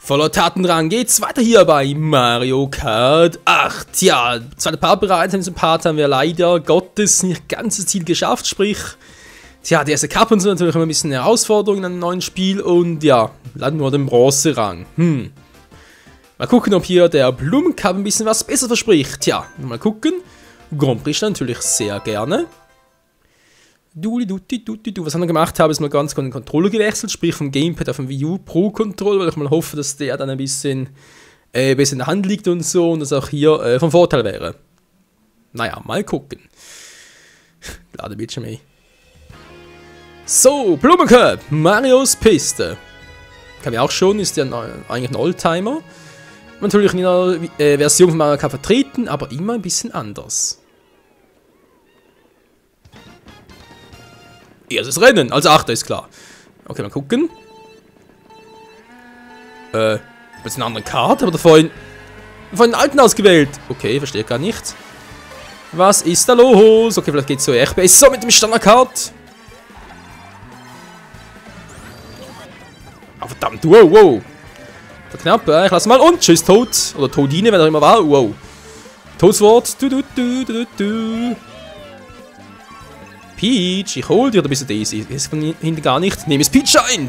Voller Tatendrang geht's weiter hier bei Mario Kart 8. Ja, zweite Part bereits, in diesem Part haben wir leider Gottes nicht ganzes Ziel geschafft, sprich, tja, die erste Cup und so natürlich immer ein bisschen eine Herausforderung in einem neuen Spiel und ja, landen nur den Bronze-Rang. Mal gucken, ob hier der Blumencup ein bisschen was besser verspricht. Tja, mal gucken. Grand Prix natürlich sehr gerne. Was ich noch gemacht habe, ist mal ganz kurz den Controller gewechselt, sprich vom Gamepad auf den Wii U Pro Controller, weil ich mal hoffe, dass der dann ein bisschen besser in der Hand liegt und so und das auch hier vom Vorteil wäre. Naja, mal gucken. Ladebildschirm ey. So, Blumencup, Marios Piste. Kann ich auch schon, ist ja eigentlich ein Oldtimer. Natürlich in einer Version von Mario Kart vertreten, aber immer ein bisschen anders. Erstes Rennen, als Achter ist klar. Okay, mal gucken. Das ist eine andere Karte, aber vorhin den alten ausgewählt. Okay, verstehe gar nicht. Was ist da los? Okay, vielleicht geht es so echt besser mit dem Standardkart. Oh, verdammt, wow. So knapp, ich lasse mal und tschüss, Toad. Oder Toadine, wenn er immer war. Wow. Toadsword. Peach, ich hol dir, oder bist du Daisy? Ist von hinten gar nicht. Nehme es Peach ein.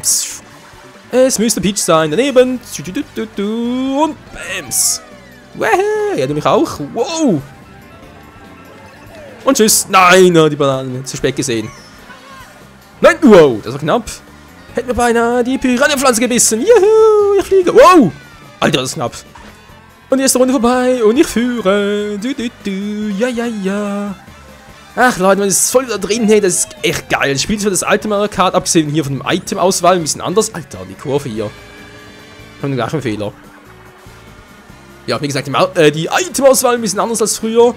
Es müsste Peach sein. Daneben. Und Bams. Ja, du mich auch. Wow. Und tschüss. Nein, die Banane. Zu spät gesehen. Nein, wow. Das war knapp. Hätten wir beinahe die Piranha-Pflanze gebissen. Juhu, ich fliege. Wow. Alter, das ist knapp. Und die erste Runde vorbei. Und ich führe. Ja. Ach Leute, man ist voll da drin, hey, das ist echt geil. Das Spiel ist für das alte Mario Kart, abgesehen hier von dem Item-Auswahl, ein bisschen anders. Alter, die Kurve hier. Haben den gleichen Fehler. Ja, wie gesagt, die Item-Auswahl ein bisschen anders als früher.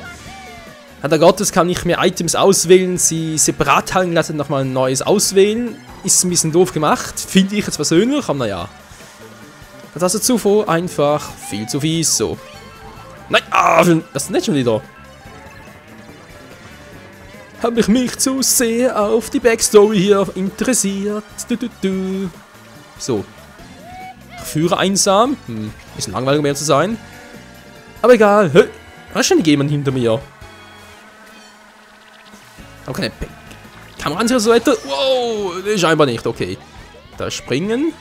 Leider Gottes kann nicht mehr Items auswählen, sie separat halten lassen, nochmal ein neues auswählen. Ist ein bisschen doof gemacht, finde ich jetzt persönlich, aber naja. Das ist zuvor einfach viel zu fies, so. Nein, das ist nicht schon wieder. Habe ich mich zu sehr auf die Backstory hier interessiert. So. Ich führe einsam. Bisschen langweilig, um mehr zu sein. Aber egal. Was ist denn jemand hinter mir? Auch keine Kamera so weiter. Wow, scheinbar nicht. Okay. Da springen.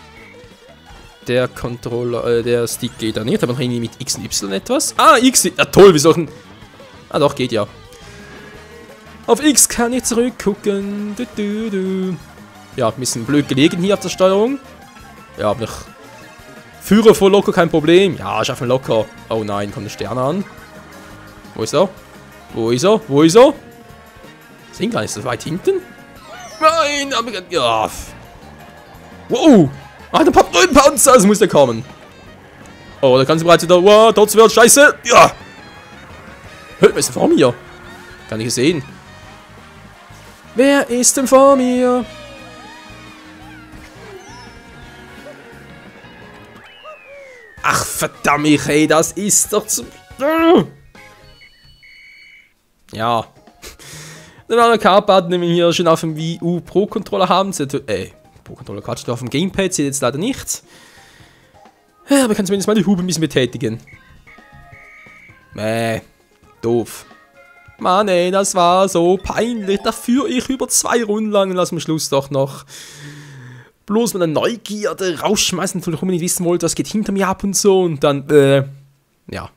Der Controller, der Stick geht da nicht. Aber noch irgendwie mit X und Y etwas. Ah, X. Ja, toll, wie solchen. Ah, doch, geht ja. Auf X kann ich zurückgucken. Ja, ein bisschen blöd gelegen hier auf der Steuerung. Ja, aber ich führe voll locker, kein Problem. Ja, schaffen locker. Oh nein, kommt der Stern an. Wo ist er? Wo ist er? Ist ihn gar nicht so weit hinten? Nein, aber ja. Wow. Ah, der Pappneuenpanzer, das muss der kommen. Oh, da kann sie bereits wieder. Wow, dort wird scheiße. Ja. Wer ist denn vor mir? Kann ich sehen. Wer ist denn vor mir? Ach, verdammt, ey, das ist doch zu... Ja. Den anderen Kart-Button, den wir hier schon auf dem Wii U Pro Controller haben. Pro Controller Quatsch, auf dem Gamepad, seht jetzt leider nichts. Ja, aber ich kann zumindest mal die Hupe ein bisschen betätigen. Doof. Mann ey, das war so peinlich. Dafür ich über 2 Runden lang und lass am Schluss doch noch bloß mit einer Neugierde rausschmeißen, von der ich unbedingt wissen wollte, was geht hinter mir ab und so. Und dann, ja.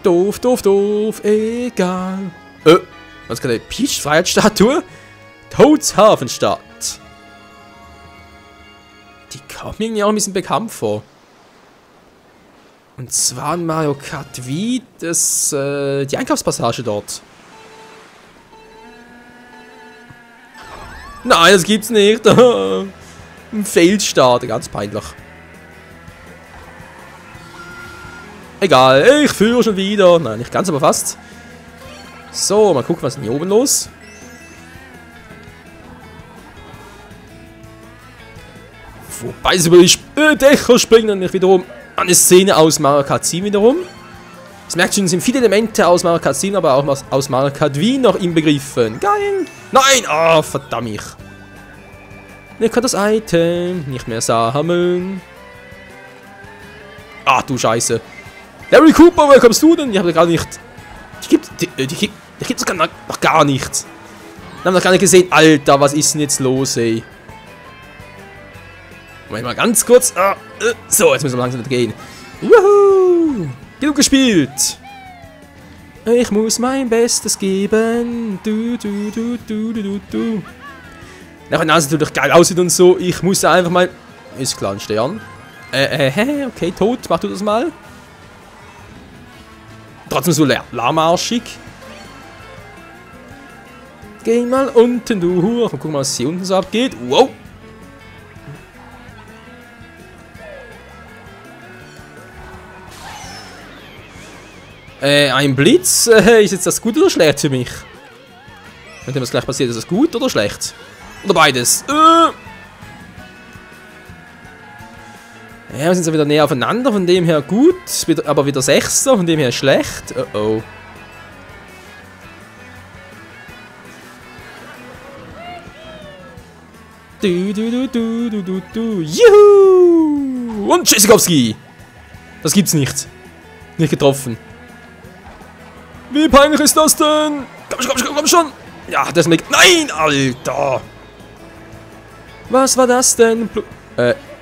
Doof, egal. Was ist gerade? Peach-Freiheitsstatue? Toads Hafenstadt. Die kommt mir irgendwie auch ein bisschen bekannt vor. Und zwar in Mario Kart Wii, die Einkaufspassage dort. Nein, das gibt's nicht. Ein Fail-Start, ganz peinlich. Egal, ich führe schon wieder. Nein, nicht ganz, aber fast. So, mal gucken, was ist denn hier oben los? Wobei sie über die Dächer springen und nicht wiederum eine Szene aus Mario Kart 7 wiederum. Das merkt schon, es sind viele Elemente aus Mario Kart 7, aber auch aus Mario Kart Wii noch inbegriffen. Geil! Nein! Ah, verdammt. Ich kann das Item nicht mehr sammeln. Ach du Scheiße. Larry Cooper, woher kommst du denn? Ich habe gar nicht... Die gibt's noch gar nichts. Wir haben noch gar nicht gesehen. Alter, was ist denn jetzt los, ey? Moment mal ganz kurz. So, jetzt müssen wir langsam gehen. Wuhu! Genug gespielt. Ich muss mein Bestes geben. Nachher das natürlich geil aussieht und so. Ich muss einfach mal... Ist klar, ein Stern. Okay, tot. Mach du das mal. Trotzdem so lahmarschig. Geh mal unten, du Hure. Guck mal, was hier unten so abgeht. Wow. Ein Blitz. Ist jetzt das gut oder schlecht für mich? Wenn dem was gleich passiert, ist das gut oder schlecht? Oder beides? Ja, wir sind so wieder näher aufeinander, von dem her gut, aber wieder Sechster, von dem her schlecht. Oh. Juhu! Und Tschüssikowski! Das gibt's nicht. Nicht getroffen. Wie peinlich ist das denn? Komm schon! Ja, das ist mit... Nein, Alter! Was war das denn?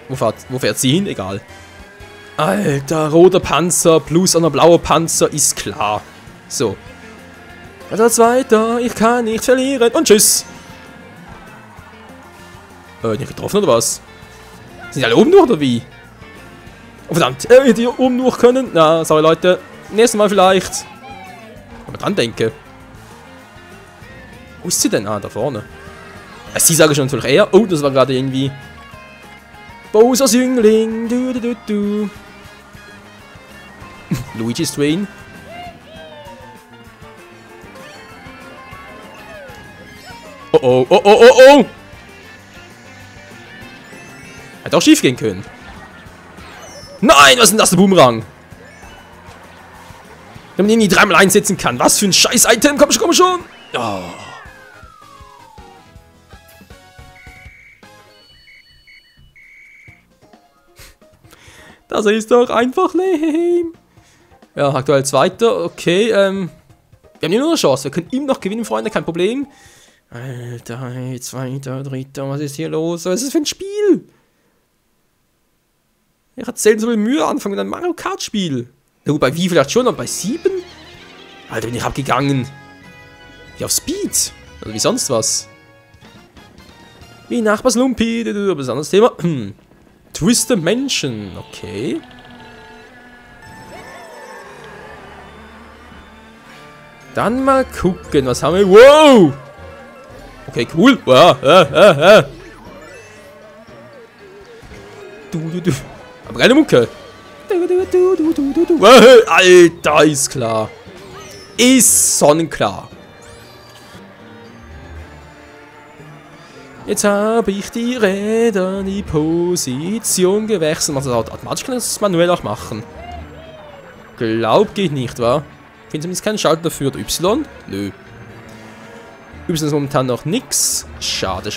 Wo fährt sie hin? Egal. Alter, roter Panzer plus einer blauer Panzer ist klar. So. Also Zweiter, ich kann nicht verlieren. Und tschüss. Nicht getroffen oder was? Sind die alle oben durch oder wie? Oh verdammt, hätte hier oben durch können. Na, sorry Leute. Nächstes Mal vielleicht. Aber dran denke. Wo ist sie denn? Ah, da vorne. Sie sage ich schon natürlich eher. Oh, das war gerade irgendwie... Bowser's Jüngling. Luigi's Train. Oh. Hätte auch schief gehen können. Nein, was ist denn das, der Boomerang? Wenn man ihn nie dreimal einsetzen kann. Was für ein scheiß Item. Komm schon. Oh. Das ist doch einfach lame. Ja, aktuell Zweiter. Okay, wir haben hier nur eine Chance. Wir können ihm noch gewinnen, Freunde. Kein Problem. Alter, Zweiter, Dritter. Was ist hier los? Was ist das für ein Spiel? Ich hatte selten so viel Mühe anfangen mit einem Mario Kart Spiel. Na gut, bei wie vielleicht schon, aber bei 7? Alter, bin ich abgegangen. Wie auf Speed. Oder wie sonst was. Wie Nachbars Lumpi. Aber das ist ein anderes Thema. Twister Mansion. Okay. Dann mal gucken, was haben wir. Wow! Okay, cool. Aber keine Mucke. Alter, ist klar. Ist sonnenklar. Jetzt habe ich die Räder in die Position gewechselt. Also automatisch kann ich das manuell auch machen. Glaub geht nicht, wa? Ich finde zumindest keinen Schalter für Y. Nö. Y ist momentan noch nix. Schade.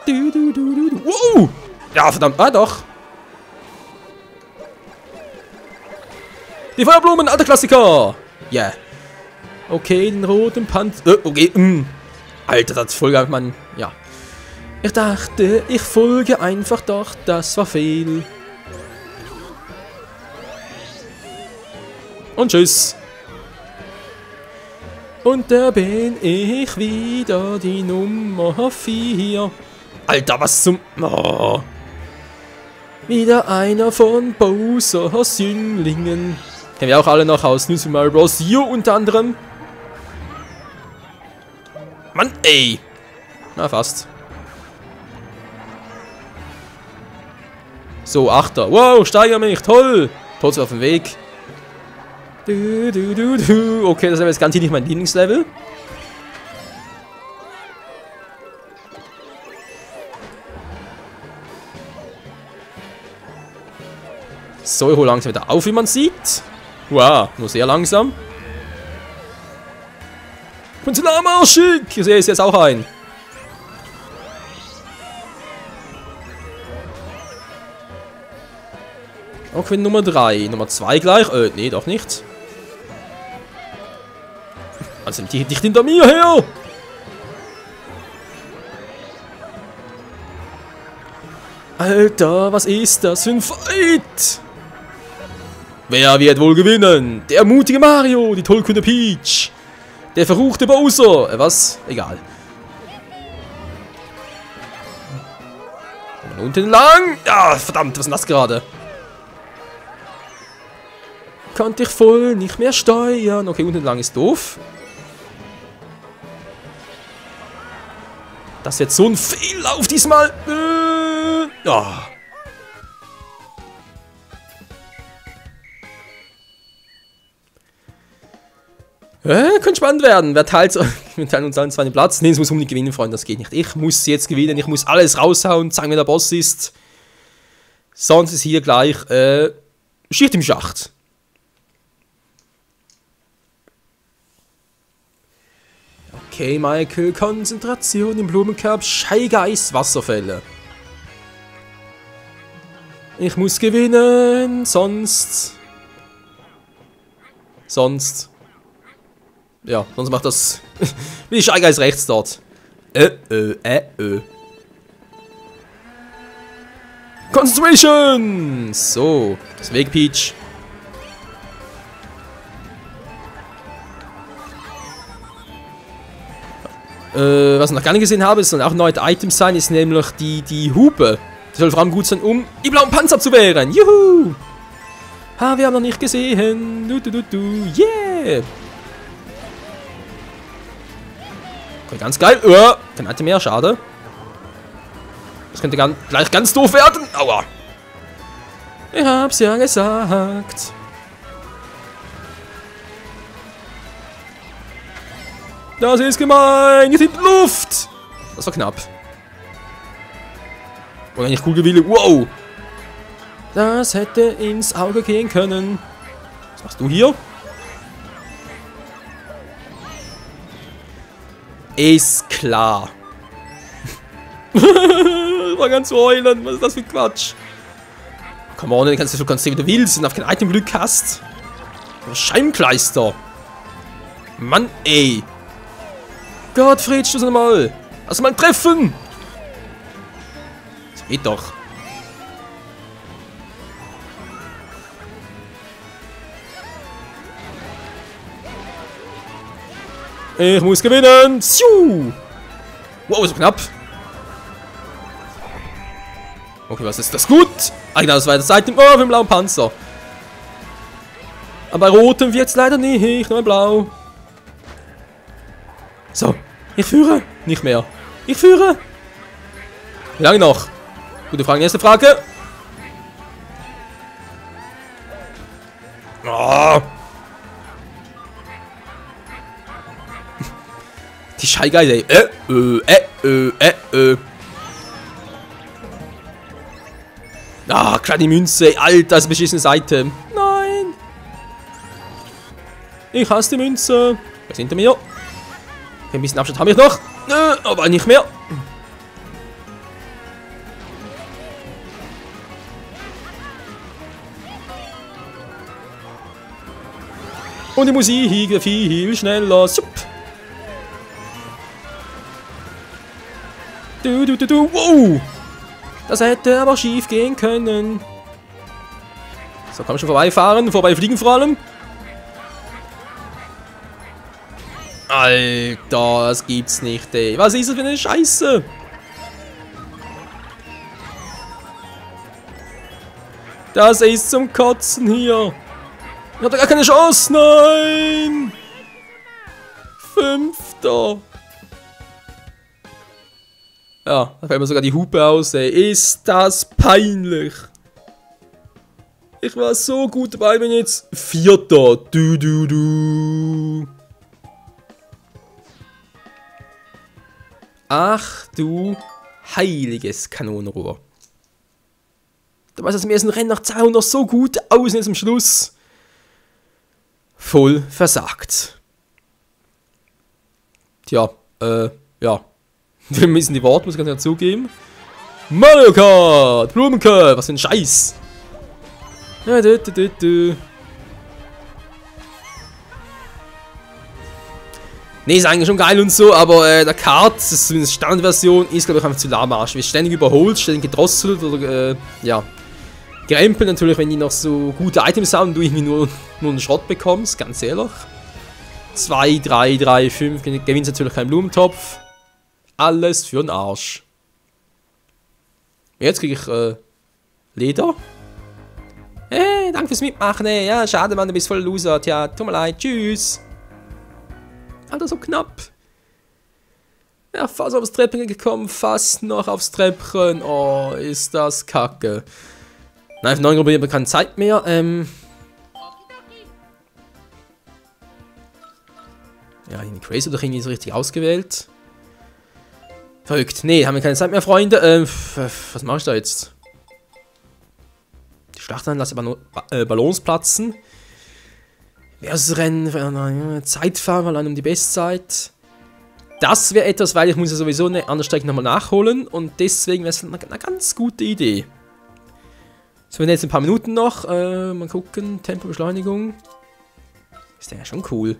Wow! Ja, verdammt. Ah, doch. Die Feuerblumen, alter Klassiker. Yeah. Okay, den roten Panzer. Okay. Alter, das folge einfach man. Ja. Ich dachte, ich folge einfach, doch das war fehl. Und tschüss. Und da bin ich wieder, die Nummer 4. Alter, was zum... Oh. Wieder einer von Bowser's Jünglingen. Kennen wir auch alle noch aus New Super Mario Bros. U unter anderem. Mann, ey. Na, fast. So, Achter. Wow, steigere mich. Toll. Tot auf dem Weg. Okay, das ist aber jetzt ganz nicht mein Lieblingslevel. So, ich hole langsam wieder auf, wie man sieht. Wow, nur sehr langsam. Und sind armarschig. Ich sehe es jetzt auch ein. Okay, Nummer 3. Nummer 2 gleich. Nee, doch nicht. Also die dicht hinter mir her. Alter, was ist das für ein Fight? Wer wird wohl gewinnen? Der mutige Mario, die tollkühne Peach, der verruchte Bowser. Was? Egal. Und unten lang. Ja, verdammt, was ist denn das gerade? Konnte ich voll nicht mehr steuern. Okay, unten lang ist doof. Das ist jetzt so ein Fehllauf diesmal. Ja. Könnte spannend werden. Wir teilen uns allen zwei den Platz. Nee, es muss unbedingt gewinnen, Freunde. Das geht nicht. Ich muss jetzt gewinnen. Ich muss alles raushauen, sagen, wer der Boss ist. Sonst ist hier gleich Schicht im Schacht. Okay, Michael, Konzentration im Blumenkorb, Shy Guys, Wasserfälle. Ich muss gewinnen, sonst... Ja, sonst macht das... wie Shy Guys rechts dort. Concentration! So, das Weg, Peach. Was ich noch gar nicht gesehen habe, es sollen auch neue Items sein, ist nämlich die Hupe. Die soll vor allem gut sein, um die blauen Panzer zu wehren. Juhu! Ha, wir haben noch nicht gesehen. Yeah! Okay, ganz geil. Kein Item mehr, schade. Das könnte gleich ganz doof werden. Aua! Ich hab's ja gesagt. Das ist gemein! Jetzt in die Luft! Das war knapp. Und eigentlich cool gewählt. Wow! Das hätte ins Auge gehen können. Was machst du hier? Ist klar. War ganz zu heulen. Was ist das für Quatsch? Come on, du kannst sehen, wie du willst. Und auf kein Item-Glück hast. Scheibenkleister. Mann, ey. Gottfried, stoß mal! Lass mal treffen! Das geht doch. Ich muss gewinnen! Siu! Wow, so knapp! Okay, was ist das? Gut! Ah, genau, das war das Seite. Oh, für den blauen Panzer. Aber bei rotem wird es leider nicht, nur blau. So, ich führe. Nicht mehr. Ich führe. Wie lange noch? Gute Frage, erste Frage. Oh. Die Shy Guys, ey. Ah, kleine Münze, ey. Alter, das ist ein beschissenes Item. Nein. Ich hasse die Münze. Wer ist hinter mir? Ein bisschen Abstand habe ich noch. Aber nicht mehr. Und die Musik wird viel schneller. Sup. Wow. Das hätte aber schief gehen können. So, kann man schon vorbeifahren. Vorbeifliegen vor allem. Alter, das gibt's nicht, ey. Was ist das für eine Scheiße? Das ist zum Kotzen hier. Ich hatte gar keine Chance. Nein. 5. Ja, da fällt mir sogar die Hupe aus, ey. Ist das peinlich. Ich war so gut dabei, bin jetzt 4. Ach du heiliges Kanonenrohr. Da war es im ersten Rennen nach 200 so gut aus und jetzt am Schluss voll versagt. Tja, ja. Wir müssen die Worte, muss ich ganz klar zugeben. Mario Kart! Blumenköpfe, was für ein Scheiß! Ja, du. Ne, ist eigentlich schon geil und so, aber der Kart, das ist zumindest Standardversion, ist glaube ich einfach zu lahmarsch. Wird ständig überholt, ständig gedrosselt oder ja, gerempelt natürlich, wenn die noch so gute Items haben und du irgendwie nur einen Schrott bekommst, ganz ehrlich. 2, 3, 3, 5, gewinnst natürlich keinen Blumentopf. Alles für den Arsch. Jetzt kriege ich Leder. Hey, danke fürs Mitmachen, ey. Ja, schade, Mann, du bist voll Loser. Tja, tut mir leid, tschüss. Alter, so knapp. Ja, fast aufs Treppchen gekommen, fast noch aufs Treppchen. Oh, ist das kacke. Nein, für 9 Gruppen haben wir keine Zeit mehr. Ja, in Crazy oder irgendwie so richtig ausgewählt. Verrückt. Nee, haben wir keine Zeit mehr, Freunde. Was mache ich da jetzt? Die Schlacht lasse Ballons platzen. Versus Rennen, Zeitfahren, allein um die Bestzeit. Das wäre etwas, weil ich muss ja sowieso eine andere Strecke nochmal nachholen. Und deswegen wäre es eine ganz gute Idee. So, wir haben jetzt ein paar Minuten noch. Mal gucken. Tempobeschleunigung. Ist der ja schon cool.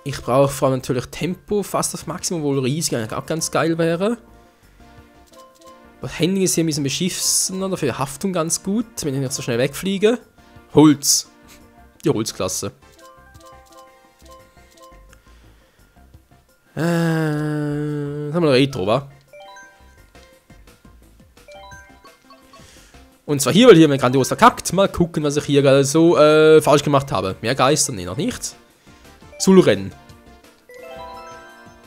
Ich brauche vor allem natürlich Tempo fast auf Maximum, obwohl riesig eigentlich auch ganz geil wäre. Handling ist hier ein bisschen beschissen, oder für Haftung ganz gut, wenn ich nicht so schnell wegfliege. Holz. Die Holzklasse. Das haben wir Retro, wa? Und zwar hier, weil hier haben wir grandios verkackt. Mal gucken, was ich hier gerade so falsch gemacht habe. Mehr Geister? Ne, noch nicht. Sulrennen.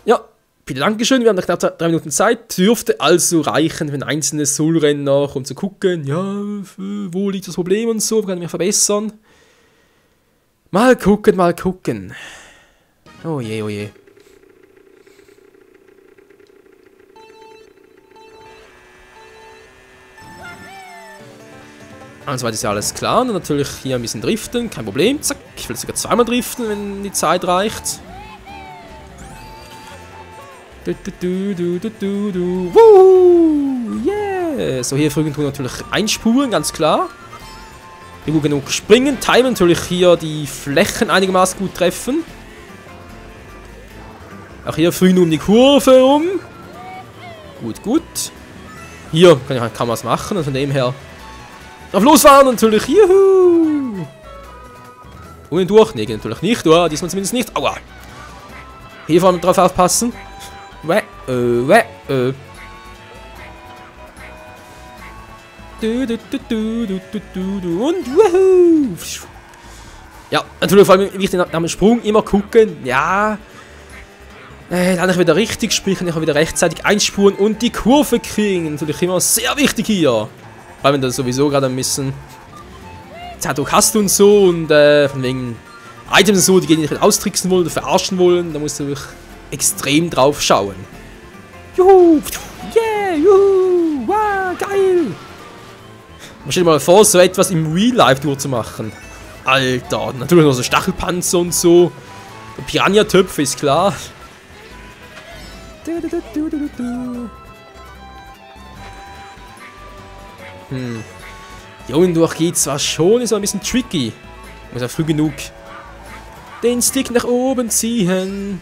Ja, bitte Dankeschön. Wir haben noch knapp 3 Minuten Zeit. Dürfte also reichen für ein einzelnes Sulrennen noch, um zu gucken, ja, wo liegt das Problem und so, kann ich mich verbessern. Mal gucken, mal gucken. Oh je, oh je. Also weit ist ja alles klar. Und natürlich hier ein bisschen driften, kein Problem. Zack, ich will sogar zweimal driften, wenn die Zeit reicht. Yeah! So, hier früh tun natürlich einspuren, ganz klar. Hier gut genug springen, timen natürlich hier die Flächen einigermaßen gut treffen. Auch hier früh nur um die Kurve rum. Gut, gut. Hier kann ich kaum was machen und von dem her auf losfahren natürlich, juhu! Ohne durch, nee, natürlich nicht, oh, diesmal zumindest nicht, aua! Hier vor allem drauf aufpassen. Und wuhu! Ja, natürlich vor allem wichtig nach dem Sprung immer gucken, ja. Dann wieder richtig, sprich, kann ich wieder rechtzeitig einspuren und die Kurve kriegen. Natürlich immer sehr wichtig hier. Weil wenn du sowieso gerade ein bisschen Zeitdruck hast und so und von wegen Items und so, die gehen nicht austricksen wollen oder verarschen wollen, da musst du wirklich extrem drauf schauen. Juhu! Yeah! Juhu! Wow! Geil! Man stellt mal vor, so etwas im Real Life durchzumachen. Alter, natürlich noch so Stachelpanzer und so. Piranha-Töpfe ist klar. Hier unten durch geht zwar schon, ist aber ein bisschen tricky. Muss ja früh genug den Stick nach oben ziehen.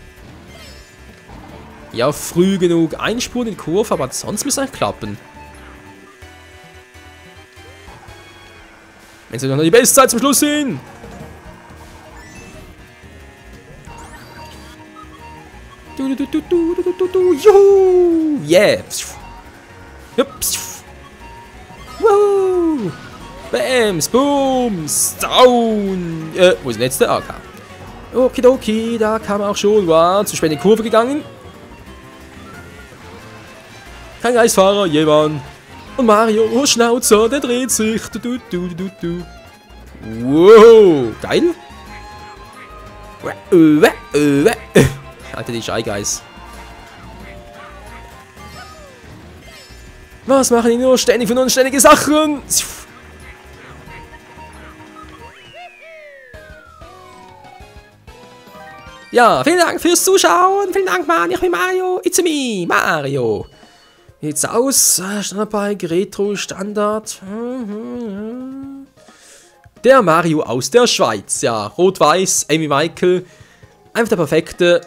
Ja, früh genug einspuren in die Kurve, aber sonst müsste es klappen. Wenn sie noch die Bestzeit zum Schluss sind. Juhu! Yeah! Woo! Bams, Booms, down! Wo ist der letzte? Ah, okay. Okidoki, da kam auch schon. Wow, zu spät in die Kurve gegangen. Kein Reisfahrer, jemand. Und Mario, oh Schnauzer, der dreht sich. Wow, geil. Alter, die Shy Guys. Was machen die nur ständig für unständige Sachen? Ja, vielen Dank fürs Zuschauen. Vielen Dank, Mann. Ich bin Mario. It's me, Mario. Wie sieht's aus? Standardbike, Retro, Standard. Der Mario aus der Schweiz. Ja, rot-weiß, Amy Michael. Einfach der perfekte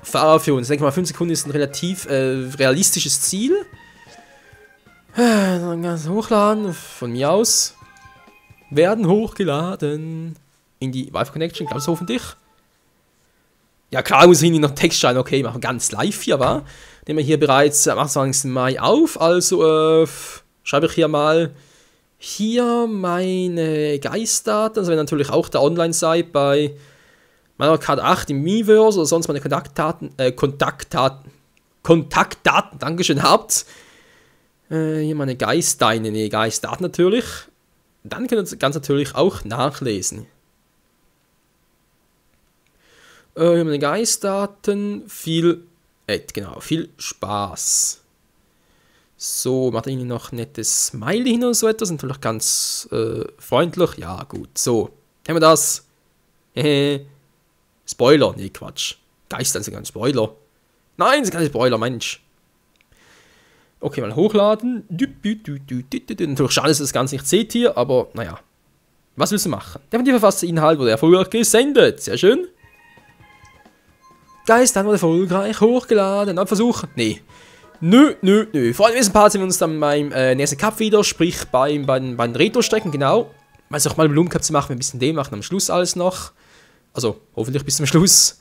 Fahrer für uns. Ich denke mal, 5 Sekunden ist ein relativ realistisches Ziel. Dann ganz hochladen. Von mir aus. Werden hochgeladen. In die Wi-Fi Connection, glaubst du hoffentlich? Ja klar, muss ich Ihnen noch Text schreiben. Okay, machen wir ganz live hier, wa? Nehmen wir hier bereits am 28. Mai auf. Also schreibe ich hier mal meine Geistdaten. Also wenn natürlich auch der Online-Seite bei Mario Kart 8 im Miiverse oder sonst meine Kontaktdaten, Dankeschön, habt. Hier meine Geistdaten natürlich. Dann könnt ihr ganz natürlich auch nachlesen. Hier meine Geistdaten, viel Spaß. So, macht Ihnen noch ein nettes Smiley hin oder so etwas. Natürlich ganz freundlich. Ja, gut. So, haben wir das. Spoiler. Nee, Quatsch. Geistdaten sind kein Spoiler. Nein, sind keine Spoiler, Mensch. Okay, mal hochladen. Natürlich schade, dass ihr das Ganze nicht seht hier, aber naja. Was willst du machen? Der verfasste Inhalt wurde erfolgreich gesendet. Sehr schön. Geistdaten wurde erfolgreich hochgeladen. Dann versuchen. Nee. Nö. Vor allem in diesem Part sehen wir uns dann beim nächsten Cup wieder, sprich bei den Retro-Strecken, genau. Mal auch mal Blumencup zu machen, wir ein bisschen den machen am Schluss alles noch. Also, hoffentlich bis zum Schluss.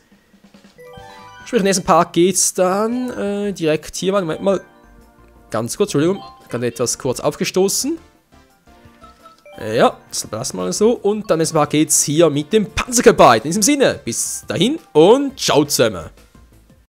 Sprich, im nächsten Part geht's dann direkt hier, Moment mal. Ganz kurz, Entschuldigung, gerade etwas kurz aufgestoßen. Ja, das lassen wir mal so. Und dann nächsten Part geht's hier mit dem Panzercup. In diesem Sinne, bis dahin und ciao zusammen.